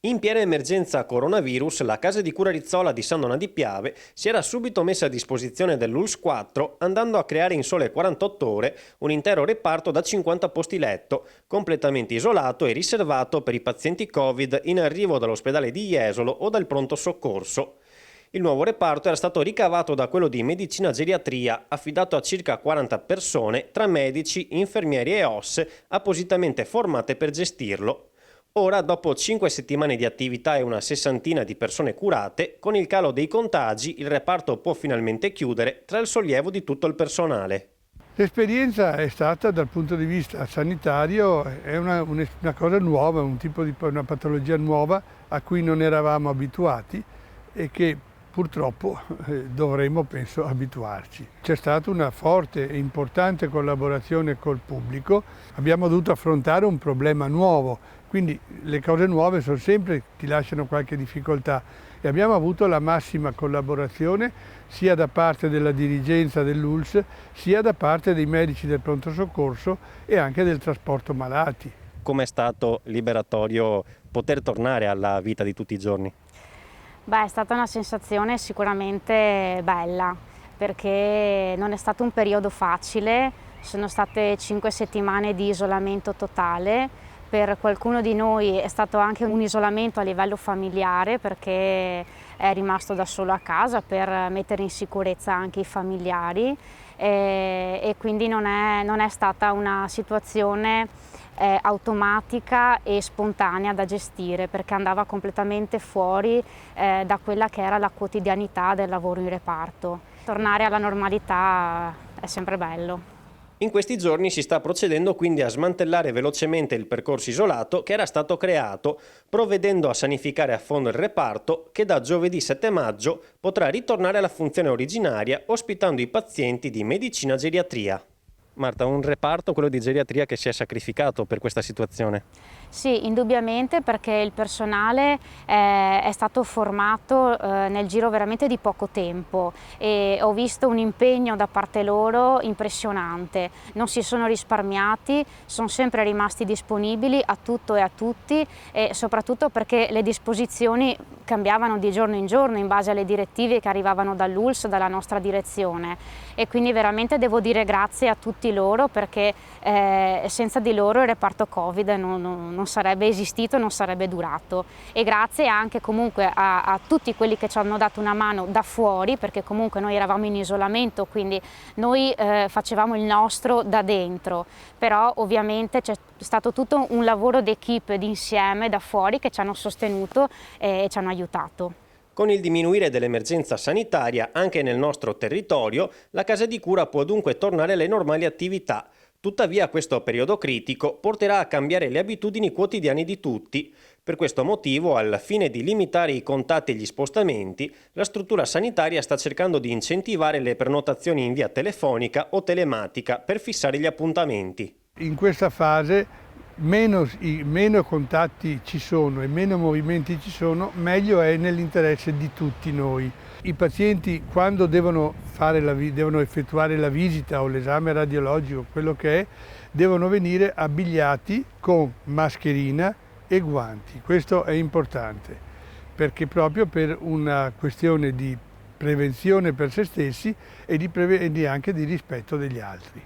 In piena emergenza coronavirus, la casa di cura Rizzola di San Donà di Piave si era subito messa a disposizione dell'ULSS 4, andando a creare in sole 48 ore un intero reparto da 50 posti letto, completamente isolato e riservato per i pazienti Covid in arrivo dall'ospedale di Jesolo o dal pronto soccorso. Il nuovo reparto era stato ricavato da quello di medicina geriatria, affidato a circa 40 persone, tra medici, infermieri e OSS, appositamente formate per gestirlo. Ora, dopo 5 settimane di attività e una sessantina di persone curate, con il calo dei contagi il reparto può finalmente chiudere, tra il sollievo di tutto il personale. L'esperienza è stata, dal punto di vista sanitario, è una cosa nuova, una patologia nuova a cui non eravamo abituati e che purtroppo dovremo, penso, abituarci. C'è stata una forte e importante collaborazione col pubblico, abbiamo dovuto affrontare un problema nuovo, quindi le cose nuove sono sempre, ti lasciano qualche difficoltà e abbiamo avuto la massima collaborazione sia da parte della dirigenza dell'ULSS sia da parte dei medici del pronto soccorso e anche del trasporto malati. Com'è stato liberatorio poter tornare alla vita di tutti i giorni? Beh, è stata una sensazione sicuramente bella, perché non è stato un periodo facile, sono state 5 settimane di isolamento totale. Per qualcuno di noi è stato anche un isolamento a livello familiare, perché è rimasto da solo a casa per mettere in sicurezza anche i familiari e quindi non è stata una situazione automatica e spontanea da gestire, perché andava completamente fuori da quella che era la quotidianità del lavoro in reparto. Tornare alla normalità è sempre bello. In questi giorni si sta procedendo quindi a smantellare velocemente il percorso isolato che era stato creato, provvedendo a sanificare a fondo il reparto che da giovedì 7 maggio potrà ritornare alla funzione originaria ospitando i pazienti di medicina geriatria. Marta, un reparto, quello di geriatria, che si è sacrificato per questa situazione? Sì, indubbiamente, perché il personale è stato formato nel giro veramente di poco tempo e ho visto un impegno da parte loro impressionante. Non si sono risparmiati, sono sempre rimasti disponibili a tutto e a tutti e soprattutto perché le disposizioni cambiavano di giorno in giorno in base alle direttive che arrivavano dall'ULSS, dalla nostra direzione, e quindi veramente devo dire grazie a tutti loro, perché senza di loro il reparto Covid non sarebbe esistito, non sarebbe durato, e grazie anche comunque a tutti quelli che ci hanno dato una mano da fuori, perché comunque noi eravamo in isolamento, quindi noi facevamo il nostro da dentro, però ovviamente c'è stato tutto un lavoro d'equipe, d'insieme, da fuori, che ci hanno sostenuto e ci hanno aiutato. Con il diminuire dell'emergenza sanitaria anche nel nostro territorio, la casa di cura può dunque tornare alle normali attività. Tuttavia questo periodo critico porterà a cambiare le abitudini quotidiane di tutti. Per questo motivo, al fine di limitare i contatti e gli spostamenti, la struttura sanitaria sta cercando di incentivare le prenotazioni in via telefonica o telematica per fissare gli appuntamenti. In questa fase meno contatti ci sono e meno movimenti ci sono, meglio è nell'interesse di tutti noi. I pazienti, quando devono effettuare la visita o l'esame radiologico, quello che è, devono venire abbigliati con mascherina e guanti. Questo è importante, perché proprio per una questione di prevenzione per se stessi e anche di rispetto degli altri.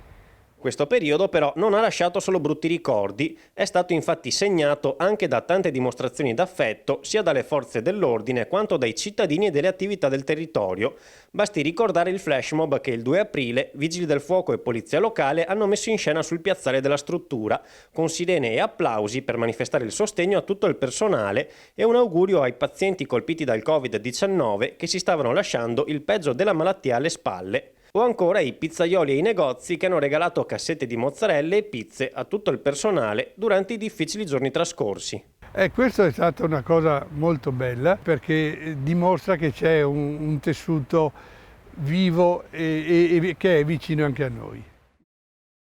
Questo periodo però non ha lasciato solo brutti ricordi, è stato infatti segnato anche da tante dimostrazioni d'affetto sia dalle forze dell'ordine quanto dai cittadini e delle attività del territorio. Basti ricordare il flash mob che il 2 aprile Vigili del Fuoco e Polizia Locale hanno messo in scena sul piazzale della struttura, con sirene e applausi per manifestare il sostegno a tutto il personale e un augurio ai pazienti colpiti dal Covid-19 che si stavano lasciando il peggio della malattia alle spalle. O ancora i pizzaioli e i negozi che hanno regalato cassette di mozzarelle e pizze a tutto il personale durante i difficili giorni trascorsi. Questa è stata una cosa molto bella, perché dimostra che c'è un tessuto vivo e che è vicino anche a noi.